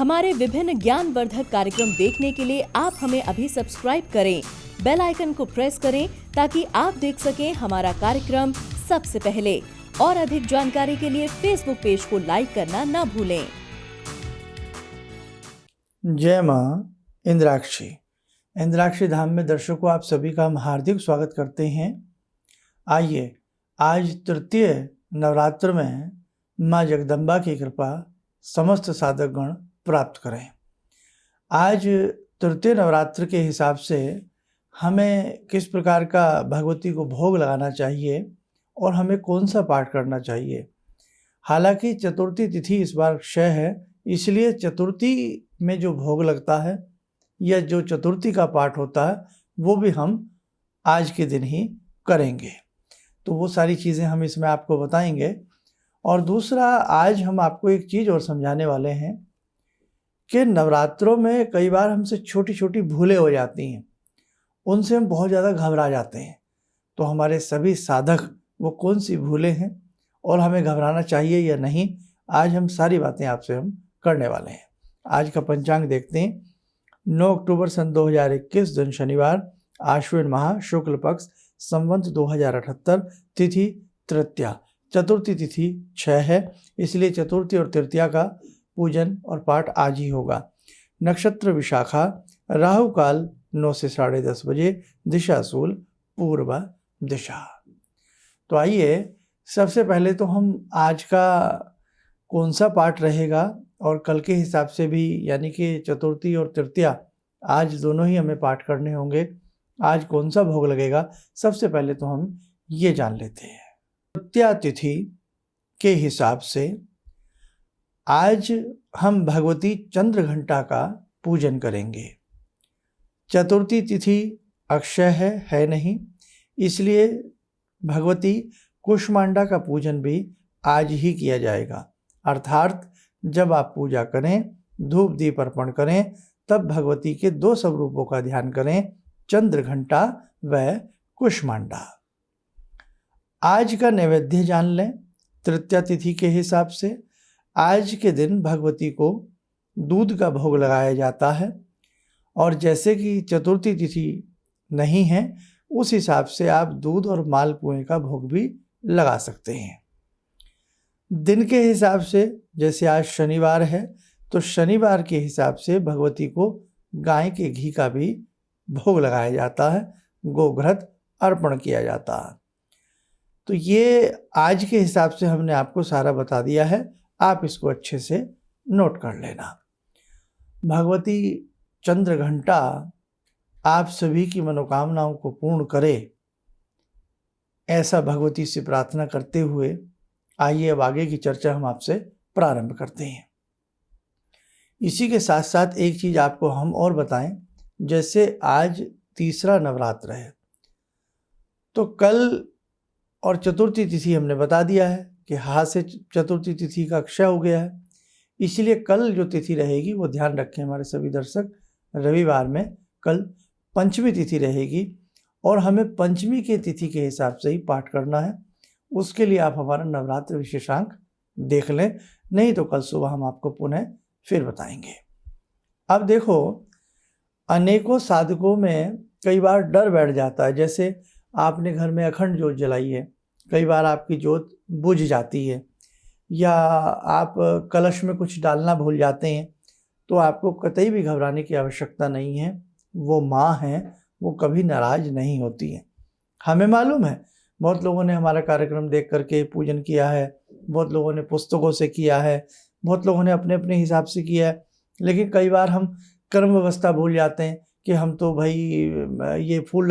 हमारे विभिन्न ज्ञानवर्धक कार्यक्रम देखने के लिए आप हमें अभी सब्सक्राइब करें, बेल आइकन को प्रेस करें ताकि आप देख सकें हमारा कार्यक्रम सबसे पहले। और अधिक जानकारी के लिए फेसबुक पेज को लाइक करना न भूलें। जय माँ इंद्राक्षी। इंद्राक्षी धाम में दर्शकों आप सभी का हम हार्दिक स्वागत करते हैं। आइए आज तृतीय नवरात्र में माँ जगदम्बा की कृपा समस्त साधकगण प्राप्त करें। आज तृतीय नवरात्र के हिसाब से हमें किस प्रकार का भगवती को भोग लगाना चाहिए और हमें कौन सा पाठ करना चाहिए। हालांकि चतुर्थी तिथि इस बार क्षय है, इसलिए चतुर्थी में जो भोग लगता है या जो चतुर्थी का पाठ होता है वो भी हम आज के दिन ही करेंगे। तो वो सारी चीज़ें हम इसमें आपको बताएंगे। और दूसरा, आज हम आपको एक चीज़ और समझाने वाले हैं कि नवरात्रों में कई बार हमसे छोटी छोटी भूलें हो जाती हैं, उनसे हम बहुत ज़्यादा घबरा जाते हैं। तो हमारे सभी साधक वो कौन सी भूलें हैं और हमें घबराना चाहिए या नहीं, आज हम सारी बातें आपसे हम करने वाले हैं। आज का पंचांग देखते हैं। 9 अक्टूबर सन 2021 दिन शनिवार, आश्विन माह शुक्ल पक्ष, संवत 2078, तिथि तृतीया, चतुर्थी तिथि 6 है, इसलिए चतुर्थी और तृतीया का पूजन और पाठ आज ही होगा। नक्षत्र विशाखा, राहु काल 9 से 10:30 बजे, दिशा शूल पूर्व दिशा। तो आइए सबसे पहले तो हम आज का कौन सा पाठ रहेगा और कल के हिसाब से भी, यानी कि चतुर्थी और तृतीया आज दोनों ही हमें पाठ करने होंगे। आज कौन सा भोग लगेगा, सबसे पहले तो हम ये जान लेते हैं। तृतीया तिथि के हिसाब से आज हम भगवती चंद्र घंटा का पूजन करेंगे। चतुर्थी तिथि अक्षय है नहीं, इसलिए भगवती कुष्मांडा का पूजन भी आज ही किया जाएगा। अर्थात जब आप पूजा करें, धूप दीप अर्पण करें, तब भगवती के 2 स्वरूपों का ध्यान करें, चंद्र घंटा व कुष्मांडा। आज का नैवेद्य जान लें। तृतीया तिथि के हिसाब से आज के दिन भगवती को दूध का भोग लगाया जाता है, और जैसे कि चतुर्थी तिथि नहीं है, उस हिसाब से आप दूध और मालपुए का भोग भी लगा सकते हैं। दिन के हिसाब से जैसे आज शनिवार है, तो शनिवार के हिसाब से भगवती को गाय के घी का भी भोग लगाया जाता है, गोघृत अर्पण किया जाता है। तो ये आज के हिसाब से हमने आपको सारा बता दिया है, आप इसको अच्छे से नोट कर लेना। भगवती चंद्र घंटा आप सभी की मनोकामनाओं को पूर्ण करे, ऐसा भगवती से प्रार्थना करते हुए आइए अब आगे की चर्चा हम आपसे प्रारंभ करते हैं। इसी के साथ साथ एक चीज़ आपको हम और बताएं, जैसे आज तीसरा नवरात्र है, तो कल और चतुर्थी तिथि हमने बता दिया है कि हाथ से चतुर्थी तिथि का क्षय हो गया है, इसलिए कल जो तिथि रहेगी वो ध्यान रखें हमारे सभी दर्शक, रविवार में कल पंचमी तिथि रहेगी और हमें पंचमी की तिथि के हिसाब से ही पाठ करना है। उसके लिए आप हमारा नवरात्र विशेषांक देख लें, नहीं तो कल सुबह हम आपको पुनः फिर बताएंगे। अब देखो, अनेकों साधकों में कई बार डर बैठ जाता है। जैसे आपने घर में अखंड ज्योत जलाई है, कई बार आपकी ज्योत बुझ जाती है, या आप कलश में कुछ डालना भूल जाते हैं, तो आपको कतई भी घबराने की आवश्यकता नहीं है। वो माँ हैं, वो कभी नाराज नहीं होती हैं। हमें मालूम है, बहुत लोगों ने हमारा कार्यक्रम देख करके पूजन किया है, बहुत लोगों ने पुस्तकों से किया है, बहुत लोगों ने अपने अपने हिसाब से किया है, लेकिन कई बार हम कर्म व्यवस्था भूल जाते हैं कि हम तो भाई ये फूल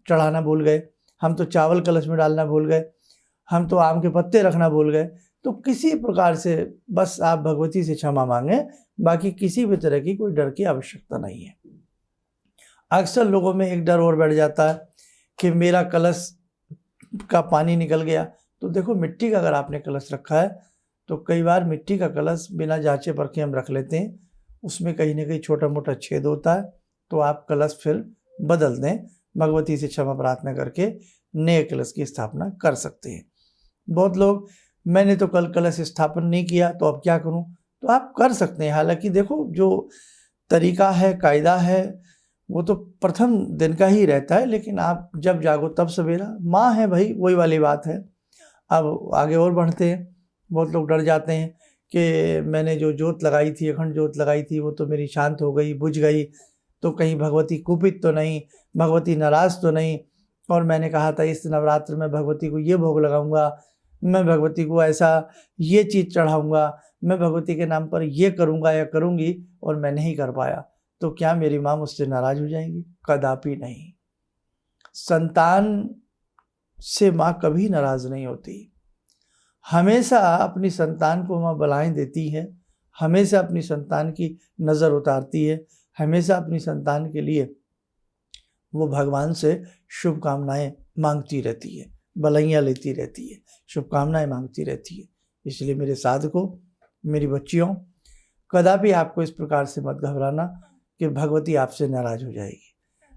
चढ़ाना भूल गए, हम तो चावल कलश में डालना भूल गए, हम तो आम के पत्ते रखना भूल गए। तो किसी प्रकार से बस आप भगवती से क्षमा मांगें, बाकी किसी भी तरह की कोई डर की आवश्यकता नहीं है। अक्सर लोगों में एक डर और बैठ जाता है कि मेरा कलश का पानी निकल गया। तो देखो, मिट्टी का अगर आपने कलश रखा है तो कई बार मिट्टी का कलश बिना जांचे परखे हम रख लेते हैं, उसमें कहीं ना कहीं छोटा मोटा छेद होता है, तो आप कलश फिर बदल दें, भगवती से क्षमा प्रार्थना करके नए कलश की स्थापना कर सकते हैं। बहुत लोग, मैंने तो कल कलश स्थापन नहीं किया तो अब क्या करूं, तो आप कर सकते हैं। हालांकि देखो, जो तरीका है, कायदा है, वो तो प्रथम दिन का ही रहता है, लेकिन आप जब जागो तब सवेरा। माँ है भाई, वही वाली बात है। अब आगे और बढ़ते हैं। बहुत लोग डर जाते हैं कि मैंने जो जोत लगाई थी, अखंड जोत लगाई थी, वो तो मेरी शांत हो गई, बुझ गई, तो कहीं भगवती कुपित तो नहीं, भगवती नाराज़ तो नहीं। और मैंने कहा था इस नवरात्र में भगवती को ये भोग लगाऊंगा, मैं भगवती को ऐसा ये चीज़ चढ़ाऊंगा, मैं भगवती के नाम पर ये करूंगा या करूंगी, और मैं नहीं कर पाया, तो क्या मेरी माँ मुझसे नाराज़ हो जाएंगी? कदापि नहीं। संतान से माँ कभी नाराज़ नहीं होती। हमेशा अपनी संतान को माँ बलाएं देती है, हमेशा अपनी संतान की नज़र उतारती है, हमेशा अपनी संतान के लिए वो भगवान से शुभकामनाएं मांगती रहती है, बलैया लेती रहती है, शुभकामनाएं मांगती रहती है। इसलिए मेरे साधकों, मेरी बच्चियों, कदापि आपको इस प्रकार से मत घबराना कि भगवती आपसे नाराज़ हो जाएगी।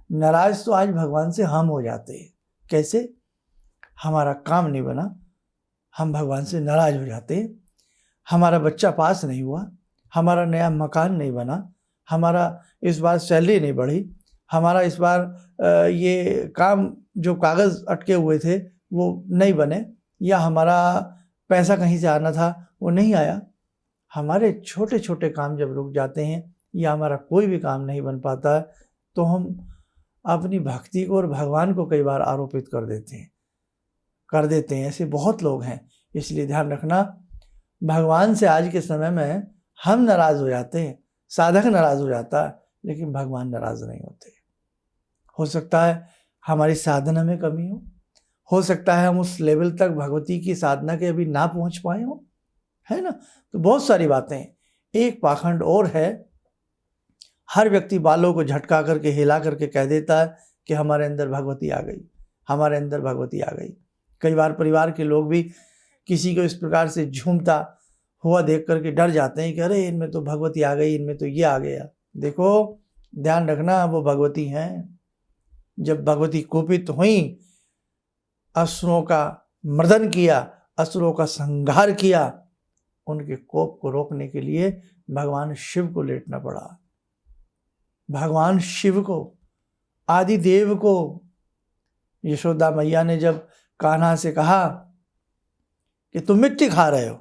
नाराज़ तो आज भगवान से हम हो जाते हैं। कैसे? हमारा काम नहीं बना, हम भगवान से नाराज़ हो जाते हैं। हमारा बच्चा पास नहीं हुआ, हमारा नया मकान नहीं बना, हमारा इस बार सैलरी नहीं बढ़ी, हमारा इस बार ये काम जो कागज़ अटके हुए थे वो नहीं बने, या हमारा पैसा कहीं से आना था वो नहीं आया। हमारे छोटे छोटे काम जब रुक जाते हैं या हमारा कोई भी काम नहीं बन पाता है, तो हम अपनी भक्ति को और भगवान को कई बार आरोपित कर देते हैं। ऐसे बहुत लोग हैं। इसलिए ध्यान रखना, भगवान से आज के समय में हम नाराज़ हो जाते हैं, साधक नाराज़ हो जाता है, लेकिन भगवान नाराज़ नहीं होते। हो सकता है हमारी साधना में कमी हो सकता है हम उस लेवल तक भगवती की साधना के अभी ना पहुंच पाए हो, है ना। तो बहुत सारी बातें। एक पाखंड और है, हर व्यक्ति बालों को झटका करके, हिला करके कह देता है कि हमारे अंदर भगवती आ गई, हमारे अंदर भगवती आ गई। कई बार परिवार के लोग भी किसी को इस प्रकार से झूमता हुआ देख करके डर जाते हैं कि अरे इनमें तो भगवती आ गई, इनमें तो ये आ गया। देखो, ध्यान रखना, वो भगवती हैं। जब भगवती कोपित हुई, असुरों का मर्दन किया, असुरों का संहार किया, उनके कोप को रोकने के लिए भगवान शिव को लेटना पड़ा। भगवान शिव को, आदिदेव को, यशोदा मैया ने जब कान्हा से कहा कि तुम मिट्टी खा रहे हो,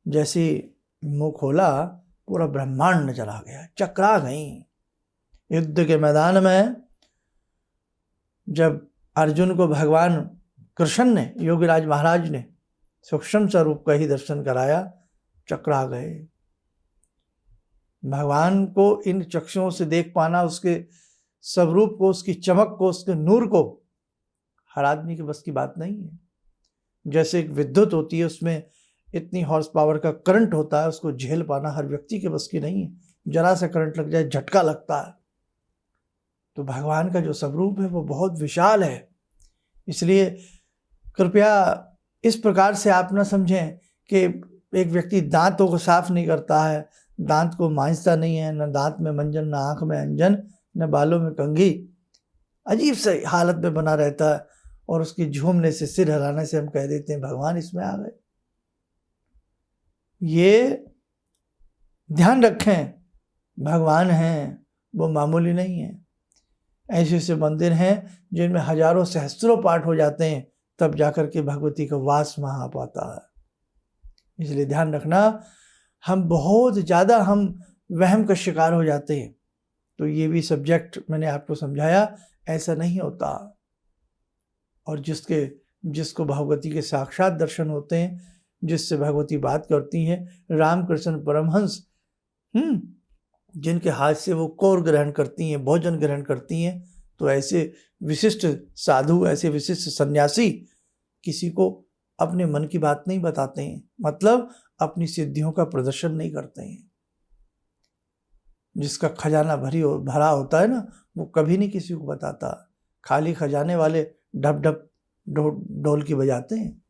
जैसे मुंह खोला पूरा ब्रह्मांड नजर आ गया, चकरा गई। युद्ध के मैदान में जब अर्जुन को भगवान कृष्ण ने, योगीराज महाराज ने सूक्ष्म स्वरूप का ही दर्शन कराया, चकरा गए। भगवान को इन चक्षुओं से देख पाना, उसके स्वरूप को, उसकी चमक को, उसके नूर को, हर आदमी के बस की बात नहीं है। जैसे एक विद्युत होती है, उसमें इतनी हॉर्स पावर का करंट होता है, उसको झेल पाना हर व्यक्ति के बस की नहीं है। जरा सा करंट लग जाए, झटका लगता है। तो भगवान का जो स्वरूप है वो बहुत विशाल है। इसलिए कृपया इस प्रकार से आप न समझें कि एक व्यक्ति दांतों को साफ नहीं करता है, दांत को मांजता नहीं है, न दांत में मंजन, न आँख में अंजन, न बालों में कंघी, अजीब से हालत में बना रहता है, और उसकी झूमने से, सिर हिलाने से हम कह देते हैं भगवान इसमें आ गए। ये ध्यान रखें, भगवान हैं, वो मामूली नहीं है। ऐसे ऐसे मंदिर हैं जिनमें हजारों सहस्त्रों पाठ हो जाते हैं, तब जाकर के भगवती का वास वहाँ आ पाता है। इसलिए ध्यान रखना, हम बहुत ज़्यादा वहम का शिकार हो जाते हैं। तो ये भी सब्जेक्ट मैंने आपको समझाया, ऐसा नहीं होता। और जिसको भगवती के साक्षात दर्शन होते हैं, जिससे भगवती बात करती हैं, रामकृष्ण परमहंस, जिनके हाथ से वो कौर ग्रहण करती हैं, भोजन ग्रहण करती हैं, तो ऐसे विशिष्ट साधु, ऐसे विशिष्ट सन्यासी किसी को अपने मन की बात नहीं बताते हैं, मतलब अपनी सिद्धियों का प्रदर्शन नहीं करते हैं। जिसका खजाना भरा होता है ना, वो कभी नहीं किसी को बताता। खाली खजाने वाले ढप ढप ढोल की बजाते हैं।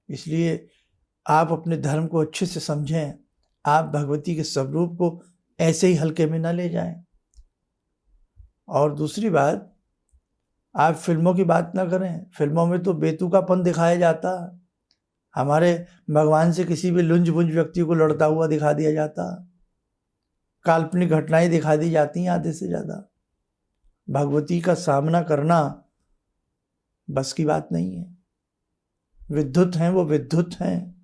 इसलिए आप अपने धर्म को अच्छे से समझें, आप भगवती के स्वरूप को ऐसे ही हल्के में ना ले जाएं। और दूसरी बात, आप फिल्मों की बात ना करें। फिल्मों में तो बेतुकापन दिखाया जाता है। हमारे भगवान से किसी भी लुंज बुंज व्यक्ति को लड़ता हुआ दिखा दिया जाता, काल्पनिक घटनाएं दिखा दी जाती हैं आधे से ज़्यादा। भगवती का सामना करना बस की बात नहीं है। विद्युत हैं, वो विद्युत हैं,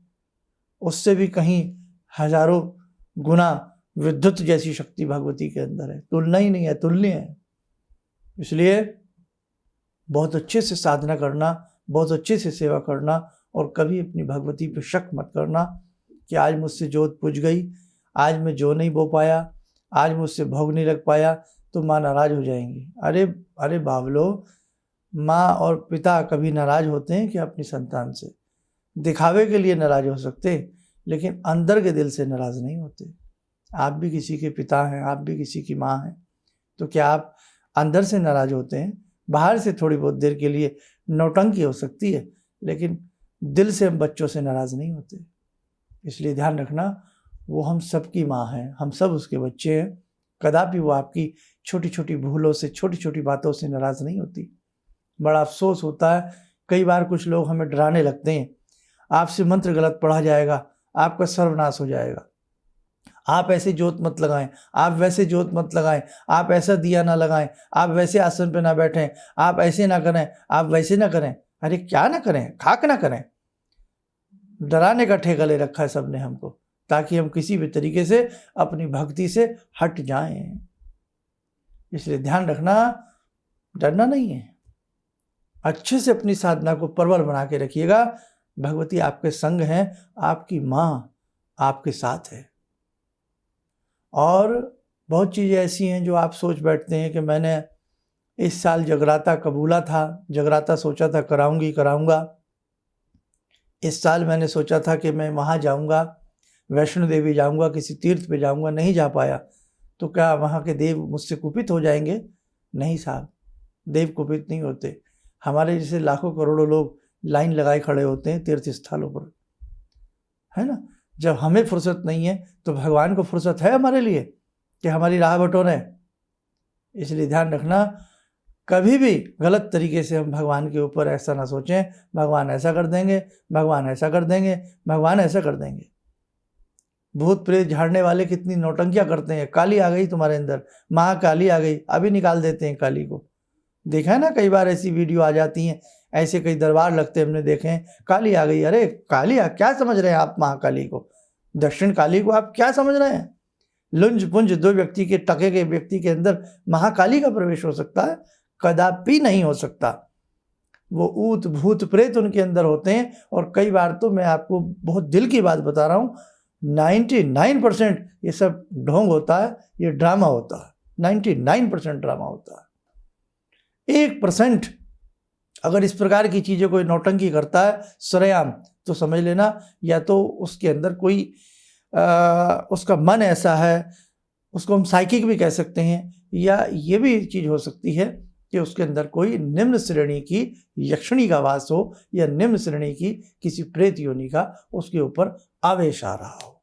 उससे भी कहीं हजारों गुना विद्युत जैसी शक्ति भगवती के अंदर है, तुलना ही नहीं है, तुल्य है। इसलिए बहुत अच्छे से साधना करना, बहुत अच्छे से सेवा करना, और कभी अपनी भगवती पे शक मत करना कि आज मुझसे जोत बुझ गई, आज मैं जो नहीं बो पाया, आज मुझसे भोग नहीं लग पाया, तो माँ नाराज हो जाएंगी। अरे बावलो, माँ और पिता कभी नाराज होते हैं कि अपनी संतान से? दिखावे के लिए नाराज हो सकते, लेकिन अंदर के दिल से नाराज नहीं होते। आप भी किसी के पिता हैं, आप भी किसी की माँ हैं, तो क्या आप अंदर से नाराज होते हैं? बाहर से थोड़ी बहुत देर के लिए नौटंकी हो सकती है, लेकिन दिल से हम बच्चों से नाराज नहीं होते। इसलिए ध्यान रखना, वो हम सबकी माँ है, हम सब उसके बच्चे हैं। कदापि वो आपकी छोटी छोटी भूलों से, छोटी छोटी बातों से नाराज नहीं होती। बड़ा अफसोस होता है, कई बार कुछ लोग हमें डराने लगते हैं, आपसे मंत्र गलत पढ़ा जाएगा, आपका सर्वनाश हो जाएगा, आप ऐसे जोत मत लगाएं, आप वैसे जोत मत लगाएं, आप ऐसा दिया ना लगाएं, आप वैसे आसन पे ना बैठें, आप ऐसे ना करें, आप वैसे ना करें। अरे क्या ना करें? खाक ना करें। डराने का ठेका ले रखा है सबने हमको, ताकि हम किसी भी तरीके से अपनी भक्ति से हट जाएं। इसलिए ध्यान रखना, डरना नहीं है, अच्छे से अपनी साधना को प्रबल बना के रखिएगा। भगवती आपके संग हैं, आपकी माँ आपके साथ है। और बहुत चीज़ें ऐसी हैं जो आप सोच बैठते हैं कि मैंने इस साल जगराता कबूला था, जगराता सोचा था कराऊंगा। इस साल मैंने सोचा था कि मैं वहाँ जाऊँगा, वैष्णो देवी जाऊँगा, किसी तीर्थ पे जाऊँगा, नहीं जा पाया, तो क्या वहाँ के देव मुझसे कुपित हो जाएंगे? नहीं साहब, देव कुपित नहीं होते। हमारे जैसे लाखों करोड़ों लोग लाइन लगाए खड़े होते हैं तीर्थ स्थलों पर, है ना। जब हमें फुर्सत नहीं है तो भगवान को फुर्सत है हमारे लिए कि हमारी राह बटोरें? इसलिए ध्यान रखना, कभी भी गलत तरीके से हम भगवान के ऊपर ऐसा ना सोचें, भगवान ऐसा कर देंगे, भगवान ऐसा कर देंगे, भगवान ऐसा कर देंगे। भूत प्रेत झाड़ने वाले कितनी नौटंकियाँ करते हैं, काली आ गई तुम्हारे अंदर, महाकाली आ गई, अभी निकाल देते हैं काली को। देखा है ना, कई बार ऐसी वीडियो आ जाती हैं, ऐसे कई दरबार लगते हमने देखे हैं, काली आ गई। अरे काली क्या समझ रहे हैं आप महाकाली को? दक्षिण काली को आप क्या समझ रहे हैं? लुंज पुंज दो व्यक्ति के टके के व्यक्ति के अंदर महाकाली का प्रवेश हो सकता है? कदापि नहीं हो सकता। वो ऊत भूत प्रेत उनके अंदर होते हैं। और कई बार तो मैं आपको बहुत दिल की बात बता रहा हूँ, 99% ये सब ढोंग होता है, ये ड्रामा होता है। 99% ड्रामा होता है। 1% अगर इस प्रकार की चीज़ें कोई नौटंकी करता है सरेआम, तो समझ लेना या तो उसके अंदर कोई उसका मन ऐसा है, उसको हम साइकिक भी कह सकते हैं, या ये भी चीज़ हो सकती है कि उसके अंदर कोई निम्न श्रेणी की यक्षिणी का वास हो, या निम्न श्रेणी की किसी प्रेत योनि का उसके ऊपर आवेश आ रहा हो।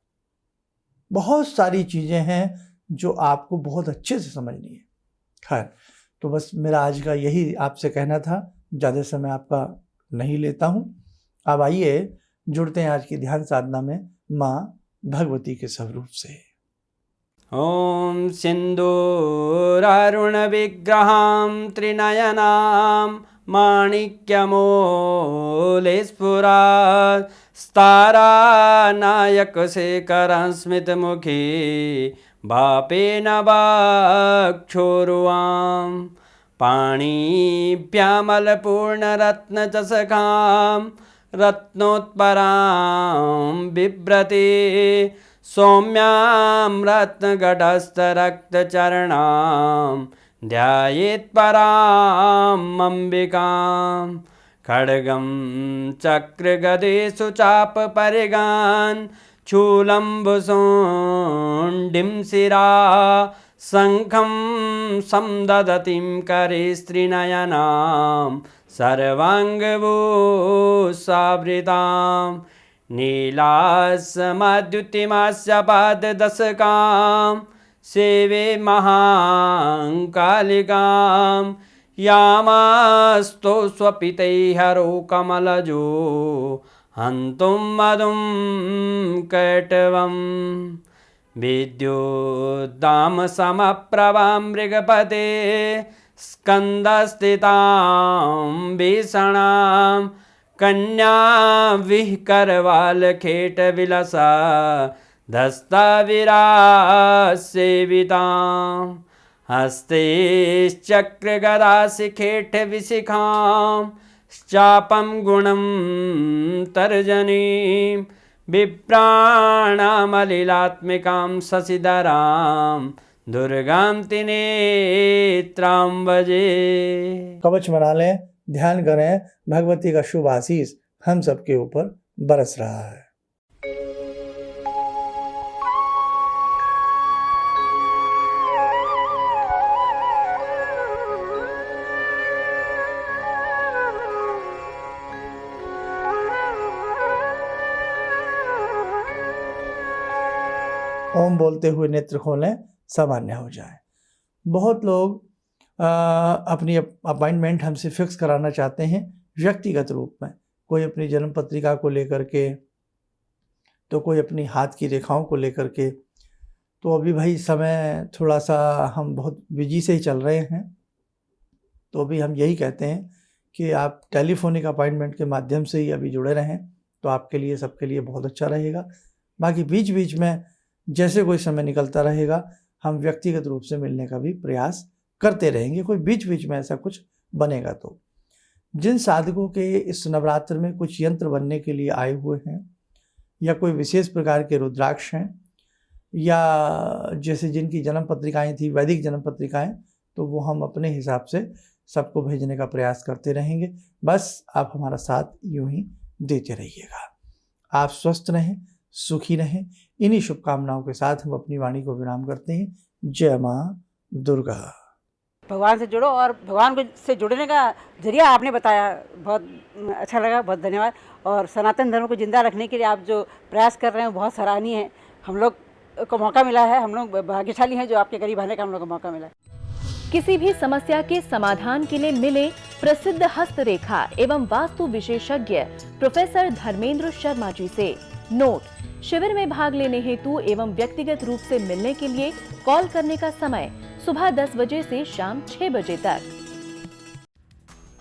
बहुत सारी चीज़ें हैं जो आपको बहुत अच्छे से समझनी है। खैर, तो बस मेरा आज का यही आपसे कहना था, ज़्यादा समय आपका नहीं लेता हूँ। अब आइए जुड़ते हैं आज की ध्यान साधना में माँ भगवती के स्वरूप से। ॐ सिन्दूरारुणविग्रहां त्रिनयनां माणिक्यमूलस्फुरात् स्तारानायकशेखरं स्मितमुखी बापेन वक्षोरुवां पाणिभ्यामलपूर्णरत्नचषकां रत्नोत्परां बिभ्रति सौम्यां रत्नगटस्थरक्तचरणां ध्यायेत्पराम् अम्बिकां खड्गं चक्रगदेषु चापपरिगान् शूलम्बुशुण्डिं शिरा शङ्खं संदधतीं करे स्त्रीनयनां सर्वाङ्गभूषावृतां नीलासमद्युतिमास्य पाददशकां सेवे महाकालिकां यामास्तो स्वपितैः हरो कमलजो हन्तुं मधुं कैटवम् विद्युद्दामसमप्रभां मृगपते स्कन्दस्थितां भीषणां कन्यां विहकरवालखेटविलसा धस्ताविरासेवितां हस्तैश्चक्रगदाशिखेटविशिखां चापं गुणं तर्जनीं विप्राणामलिलात्मिकां शशिधरां दुर्गां त्रिनेत्रां भजे। कवच बना लें, ध्यान करें, भगवती का शुभ आशीष हम सबके ऊपर बरस रहा है। ओम बोलते हुए नेत्र खोलें, सामान्य हो जाए। बहुत लोग अपनी अपॉइंटमेंट हमसे फिक्स कराना चाहते हैं व्यक्तिगत रूप में, कोई अपनी जन्म पत्रिका को लेकर के, तो कोई अपनी हाथ की रेखाओं को लेकर के। तो अभी भाई समय थोड़ा सा हम बहुत बिजी से ही चल रहे हैं, तो अभी हम यही कहते हैं कि आप टेलीफोनिक अपॉइंटमेंट के माध्यम से ही अभी जुड़े रहें, तो आपके लिए, सबके लिए बहुत अच्छा रहेगा। बाकी बीच बीच में जैसे कोई समय निकलता रहेगा, हम व्यक्तिगत रूप से मिलने का भी प्रयास करते रहेंगे, कोई बीच बीच में ऐसा कुछ बनेगा तो। जिन साधकों के इस नवरात्र में कुछ यंत्र बनने के लिए आए हुए हैं, या कोई विशेष प्रकार के रुद्राक्ष हैं, या जैसे जिनकी जन्म पत्रिकाएँ थी, वैदिक जन्म पत्रिकाएँ, तो वो हम अपने हिसाब से सबको भेजने का प्रयास करते रहेंगे। बस आप हमारा साथ यूं ही देते रहिएगा। आप स्वस्थ रहें, सुखी रहें। इन्हीं शुभकामनाओं के साथ हम अपनी वाणी को विराम करते हैं। जय माँ दुर्गा। भगवान से जुड़ो, और भगवान को से जुड़ने का जरिया आपने बताया, बहुत अच्छा लगा, बहुत धन्यवाद। और सनातन धर्म को जिंदा रखने के लिए आप जो प्रयास कर रहे हैं बहुत सराहनीय है। हम लोग को मौका मिला है, हम लोग भाग्यशाली हैं जो आपके करीब आने का हम लोग को मौका मिला है। किसी भी समस्या के समाधान के लिए मिले प्रसिद्ध हस्तरेखा एवं वास्तु विशेषज्ञ प्रोफेसर धर्मेंद्र शर्मा जी से। नोट: शिविर में भाग लेने हेतु एवं व्यक्तिगत रूप से मिलने के लिए कॉल करने का समय सुबह 10 बजे से शाम 6 बजे तक।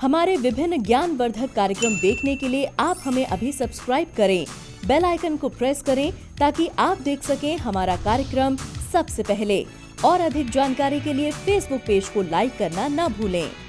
हमारे विभिन्न ज्ञानवर्धक कार्यक्रम देखने के लिए आप हमें अभी सब्सक्राइब करें, बेल आइकन को प्रेस करें ताकि आप देख सकें हमारा कार्यक्रम सबसे पहले। और अधिक जानकारी के लिए फेसबुक पेज को लाइक करना न भूलें।